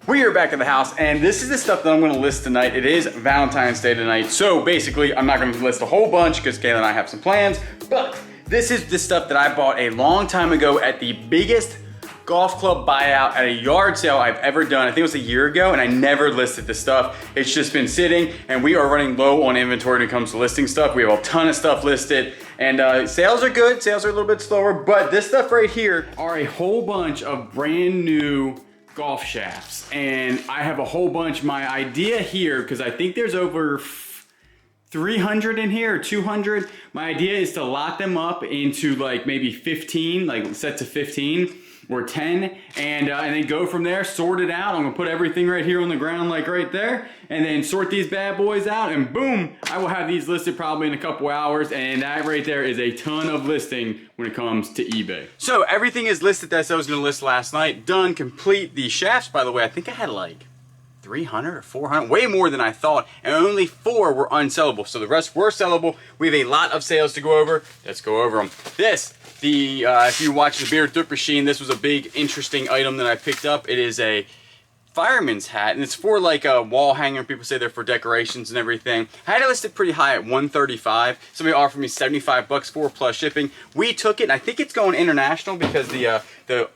We are back at the house, and this is the stuff that I'm gonna list tonight. It is Valentine's Day tonight, so basically, I'm not gonna list a whole bunch because Kayla and I have some plans, but this is the stuff that I bought a long time ago at the biggest golf club buyout at a yard sale I've ever done. I think it was a year ago, and I never listed this stuff. It's just been sitting, and we are running low on inventory when it comes to listing stuff. We have a ton of stuff listed, and sales are good. Sales are a little bit slower, but this stuff right here are a whole bunch of brand new golf shafts, and I have a whole bunch. My idea here, because I think there's over 300 in here or 200, my idea is to lock them up into like maybe 15, like sets of 15 or 10, and then go from there, sort it out. I'm gonna put everything right here on the ground, like right there, and then sort these bad boys out, and boom, I will have these listed probably in a couple hours, and that right there is a ton of listing when it comes to eBay. So everything is listed that I was gonna list last night, done, complete. The shafts, by the way, I think I had like 300 or 400, way more than I thought, and only 4 were unsellable, so the rest were sellable. We have a lot of sales to go over. Let's go over them. If you watch the Bearded Thrift Machine, this was a big, interesting item that I picked up. It is a fireman's hat, and it's for like a wall hanger. People say they're for decorations and everything. I had it listed pretty high at $135. Somebody offered me 75 bucks for plus shipping. We took it, and I think it's going international because the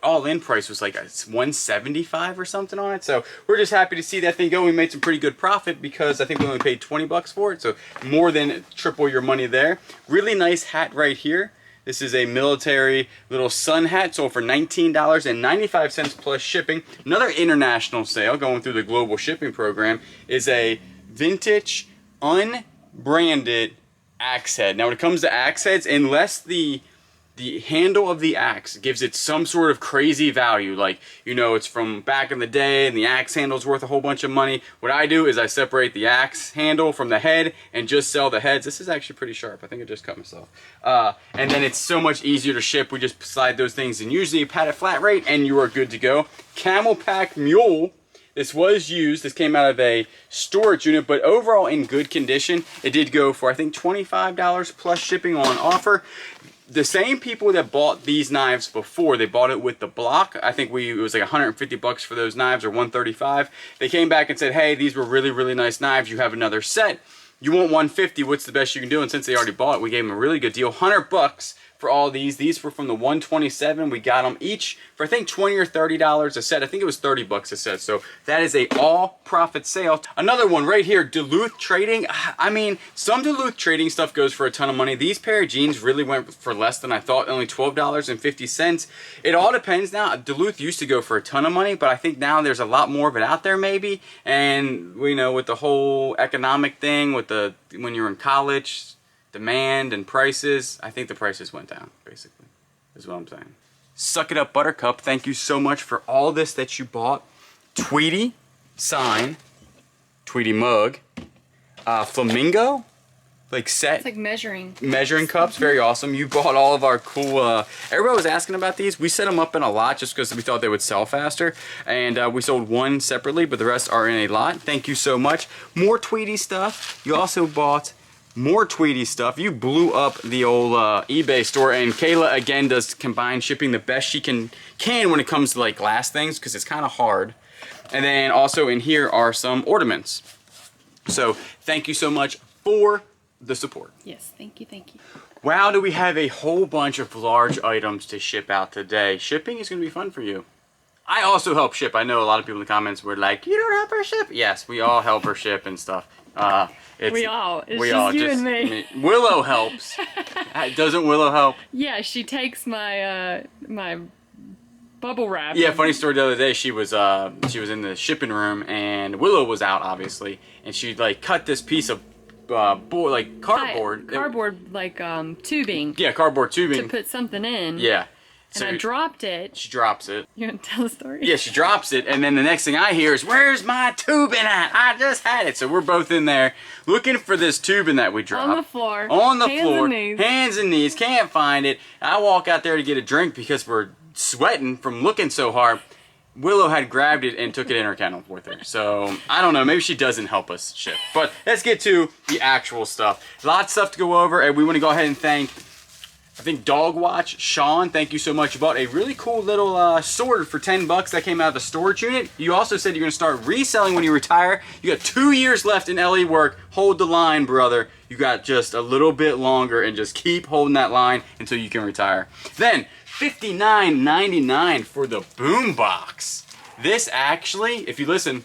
all-in price was like $175 or something on it. So we're just happy to see that thing go. We made some pretty good profit because I think we only paid 20 bucks for it, so more than triple your money there. Really nice hat right here. This is a military little sun hat, sold for $19.95 plus shipping. Another international sale, going through the global shipping program, is a vintage, unbranded axe head. Now when it comes to axe heads, unless the handle of the axe gives it some sort of crazy value, like, you know, it's from back in the day and the axe handle's worth a whole bunch of money, what I do is I separate the axe handle from the head and just sell the heads. This is actually pretty sharp. I think I just cut myself. And then it's so much easier to ship. We just slide those things in, usually a padded flat rate, and you are good to go. Camel Pack Mule. This was used. This came out of a storage unit, but overall in good condition. It did go for, I think, $25 plus shipping on offer. The same people that bought these knives before, they bought it with the block. I think it was like 150 bucks for those knives, or 135. They came back and said, hey, these were really, really nice knives. You have another set. You want 150, what's the best you can do? And since they already bought it, we gave them a really good deal. 100 bucks for all these. These were from the 127. We got them each for, I think, $20 or $30 a set. I think it was 30 bucks a set. So that is a all profit sale. Another one right here, Duluth Trading. I mean, some Duluth Trading stuff goes for a ton of money. These pair of jeans really went for less than I thought, only $12.50. It all depends now. Duluth used to go for a ton of money, but I think now there's a lot more of it out there maybe. And, you know, with the whole economic thing, with when you're in college, demand and prices, I think the prices went down, basically, is what I'm saying. Suck It Up Buttercup, thank you so much for all this that you bought. Tweety sign, Tweety mug, flamingo, like set. It's like measuring Cups, very awesome. You bought all of our cool, everybody was asking about these. We set them up in a lot just because we thought they would sell faster. And we sold one separately, but the rest are in a lot. Thank you so much. More Tweety stuff. You also bought more Tweety stuff. You blew up the old eBay store, and Kayla again does combined shipping the best she can when it comes to like glass things, because it's kind of hard. And then also in here are some ornaments. So thank you so much for the support. Yes, thank you, thank you. Wow, do we have a whole bunch of large items to ship out today. Shipping is going to be fun for you. I also help ship. I know a lot of people in the comments were like, you don't help her ship? Yes, we all help her ship and stuff. It's just you and me. Willow helps. Doesn't Willow help? Yeah, she takes my my bubble wrap. Yeah, funny story. The other day, she was in the shipping room, and Willow was out obviously, and she like cut this piece of cardboard. Cardboard tubing. Yeah, cardboard tubing to put something in. Yeah. And so I dropped it. She drops it. You want to tell the story? Yeah, she drops it, and then the next thing I hear is, where's my tubing at? I just had it. So we're both in there looking for this tubing that we dropped. On the floor. On the Hands floor. And knees. Hands and knees. Can't find it. I walk out there to get a drink because we're sweating from looking so hard. Willow had grabbed it and took it in her kennel with her. So, I don't know. Maybe she doesn't help us ship. But let's get to the actual stuff. Lots of stuff to go over, and we want to go ahead and thank I think Dog Watch, Sean, thank you so much. You bought a really cool little sword for 10 bucks that came out of the storage unit. You also said you're gonna start reselling when you retire. You got 2 years left in LE work. Hold the line, brother. You got just a little bit longer and just keep holding that line until you can retire. Then, $59.99 for the Boom Box. This actually, if you listen,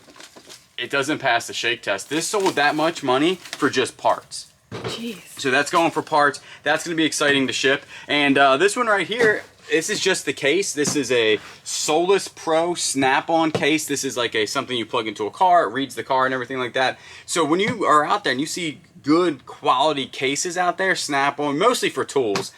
it doesn't pass the shake test. This sold that much money for just parts. Jeez. So that's going for parts. That's going to be exciting to ship. And this one right here, this is just the case. This is a Solus Pro snap-on case. This is like something you plug into a car. It reads the car and everything like that. So when you are out there and you see good quality cases out there, snap-on, mostly for tools,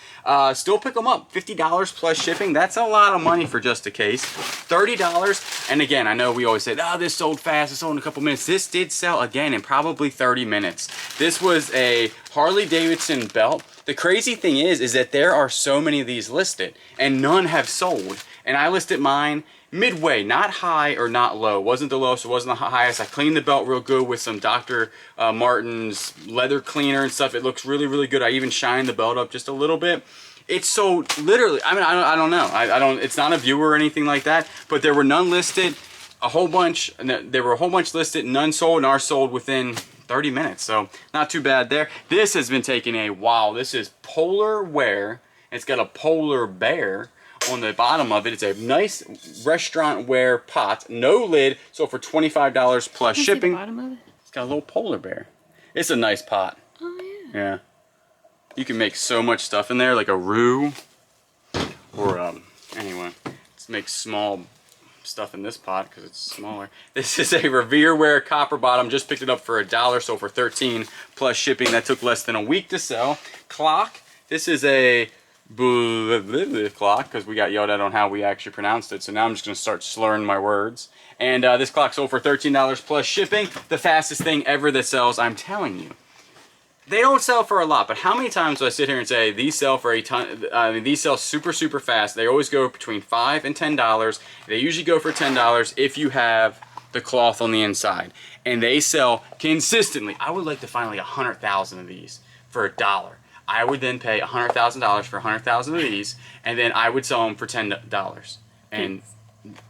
still pick them up. $50 plus shipping. That's a lot of money for just a case. $30. And again, I know we always say, oh, this sold fast. It sold in a couple minutes. This did sell again in probably 30 minutes. This was a Harley Davidson belt. The crazy thing is that there are so many of these listed and none have sold. And I listed mine midway, not high or not low. It wasn't the lowest, it wasn't the highest. I cleaned the belt real good with some Dr. Martin's leather cleaner and stuff. It looks really, really good. I even shined the belt up just a little bit. It sold literally, I mean, I don't know. I don't, it's not a viewer or anything like that, but there were none listed. There were a whole bunch listed, none sold, and ours sold within 30 minutes. So not too bad there. This has been taking a while. This is Polar Wear. It's got a polar bear on the bottom of it. It's a nice restaurant wear pot, no lid, so for $25 plus shipping. See the bottom of it? It's got a little polar bear. It's a nice pot. Oh yeah. Yeah. You can make so much stuff in there, like a roux, or anyway, let's make small stuff in this pot because it's smaller. This is a Revere Wear copper bottom. Just picked it up for $1, so for $13 plus shipping. That took less than a week to sell. Clock. This is a clock because we got yelled at on how we actually pronounced it, so now I'm just going to start slurring my words. And this clock sold for $13 plus shipping. The fastest thing ever that sells, I'm telling you. They don't sell for a lot, but how many times do I sit here and say these sell for a ton? These sell super, super fast. They always go between $5 and $10. They usually go for $10 if you have the cloth on the inside, and they sell consistently. I would like to find like 100,000 of these for $1. I would then pay $100,000 for 100,000 of these, and then I would sell them for $10, and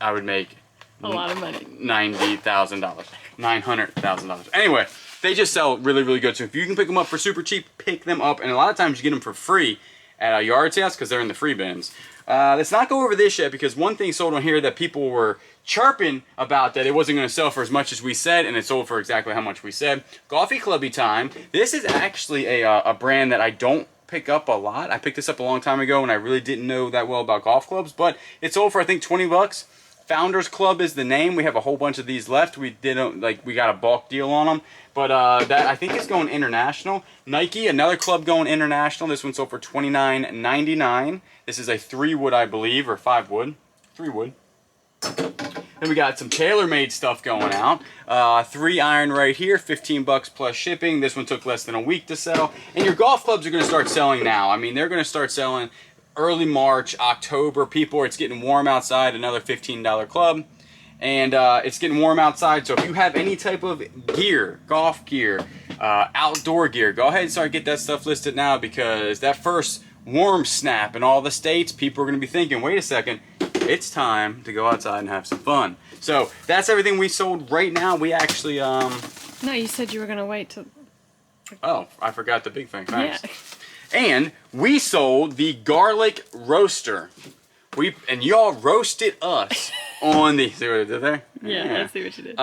I would make a lot of money. $90,000, $900,000. Anyway, they just sell really, really good. So if you can pick them up for super cheap, pick them up. And a lot of times you get them for free at yard sales because they're in the free bins. Let's not go over this yet because one thing sold on here that people were chirping about that it wasn't going to sell for as much as we said, and it sold for exactly how much we said. Golfy Clubby Time. This is actually a brand that I don't pick up a lot. I picked this up a long time ago and I really didn't know that well about golf clubs, but it sold for I think 20 bucks. Founders Club is the name. We have a whole bunch of these left. We got a bulk deal on them, but that I think is going international. Nike, another club going international. This one sold for $29.99. This is a 3-wood, I believe, or 5-wood. 3-wood. Then we got some TaylorMade stuff going out. 3-iron right here, 15 bucks plus shipping. This one took less than a week to sell. And your golf clubs are going to start selling now. I mean, they're going to start selling early March, October. It's getting warm outside, another $15 club. And it's getting warm outside, so if you have any type of gear, golf gear, outdoor gear, go ahead and start get that stuff listed now because that first warm snap in all the states, people are going to be thinking, wait a second, it's time to go outside and have some fun. So that's everything we sold right now. We actually... No, you said you were going to wait till... Oh, I forgot the big thing. Thanks. Yeah. And we sold the garlic roaster. And y'all roasted us on the... See what I did there? Yeah, I see what you did.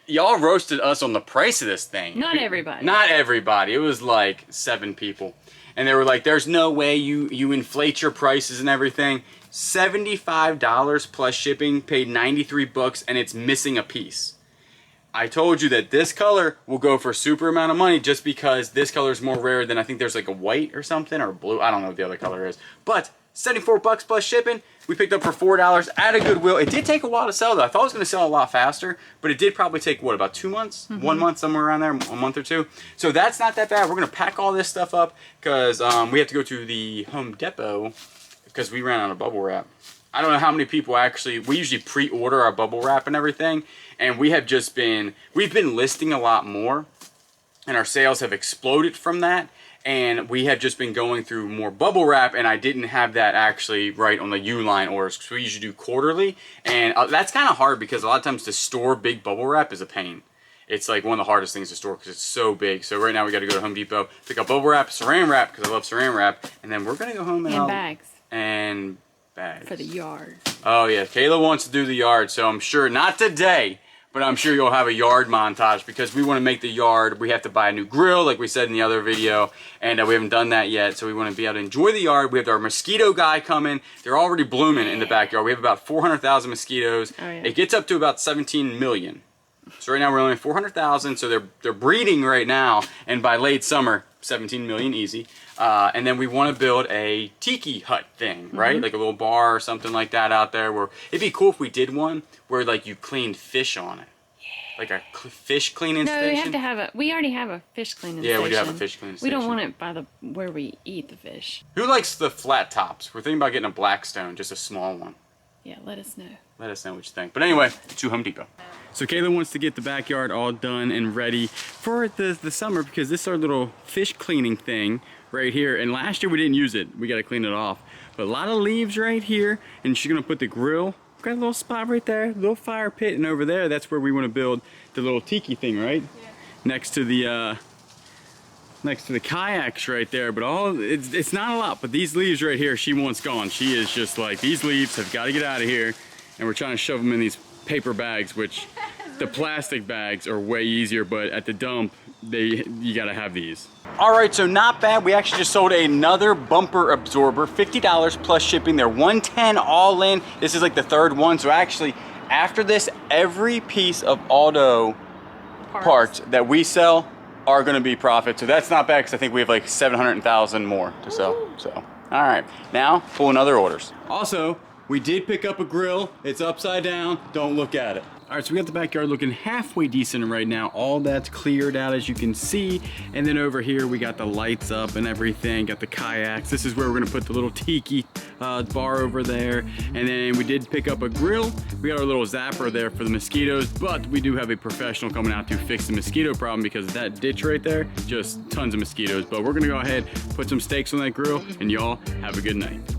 Y'all roasted us on the price of this thing. Not everybody. Not everybody. It was like 7 people. And they were like, there's no way you inflate your prices and everything. $75 plus shipping, paid 93 bucks, and it's missing a piece. I told you that this color will go for a super amount of money just because this color is more rare than I think there's like a white or something or blue. I don't know what the other color is. But 74 bucks plus shipping, we picked up for $4 at a Goodwill. It did take a while to sell though. I thought it was going to sell a lot faster, but it did probably take, what, about 2 months? Mm-hmm. 1 month, somewhere around there, a month or two. So that's not that bad. We're going to pack all this stuff up because we have to go to the Home Depot because we ran out of bubble wrap. I don't know how many people actually, we usually pre-order our bubble wrap and everything, and we've been listing a lot more, and our sales have exploded from that, and we have just been going through more bubble wrap, and I didn't have that actually right on the U-line orders, because we usually do quarterly, and that's kind of hard because a lot of times to store big bubble wrap is a pain. It's like one of the hardest things to store because it's so big. So right now we got to go to Home Depot, pick up bubble wrap, saran wrap, because I love saran wrap, and then we're going to go home And bags. And bags. For the yard. Oh yeah, Kayla wants to do the yard, so I'm sure, not today, but I'm sure you'll have a yard montage because we want to make the yard. We have to buy a new grill, like we said in the other video, and we haven't done that yet, so we want to be able to enjoy the yard. We have our mosquito guy coming. They're already blooming in the backyard. We have about 400,000 mosquitoes. Oh, yeah. It gets up to about 17 million. So right now we're only at 400,000, so they're breeding right now, and by late summer, 17 million easy. And then we want to build a tiki hut thing, right? Like a little bar or something like that out there. Where it'd be cool if we did one where like you cleaned fish on it, like a fish cleaning station. No, we have to have we already have a fish cleaning station. Yeah, we do have a fish cleaning We station. don't want it by where we eat the fish. Who likes the flat tops? We're thinking about getting a Blackstone, just a small one. Yeah, let us know. Let us know what you think. But anyway, to Home Depot. So Kayla wants to get the backyard all done and ready for the summer, because this is our little fish cleaning thing right here. And last year we didn't use it. We got to clean it off. But a lot of leaves right here, and she's going to put the grill. Got a little spot right there, little fire pit, and over there, that's where we want to build the little tiki thing, right? Yeah. Next to the kayaks right there. But it's not a lot, but these leaves right here, she wants gone. She is just like, these leaves have got to get out of here, and we're trying to shove them in these paper bags, which the plastic bags are way easier, but at the dump, you gotta have these. All right, so not bad. We actually just sold another bumper absorber, $50 plus shipping. They're $110 all in. This is like the third one. So actually, after this, every piece of auto parts that we sell are gonna be profit. So that's not bad, because I think we have like 700,000 more to sell. So, all right, now pulling other orders. Also, we did pick up a grill. It's upside down. Don't look at it. All right, so we got the backyard looking halfway decent right now. All that's cleared out, as you can see. And then over here, we got the lights up and everything. Got the kayaks. This is where we're gonna put the little tiki bar over there. And then we did pick up a grill. We got our little zapper there for the mosquitoes, but we do have a professional coming out to fix the mosquito problem, because that ditch right there, just tons of mosquitoes. But we're gonna go ahead, put some steaks on that grill, and y'all have a good night.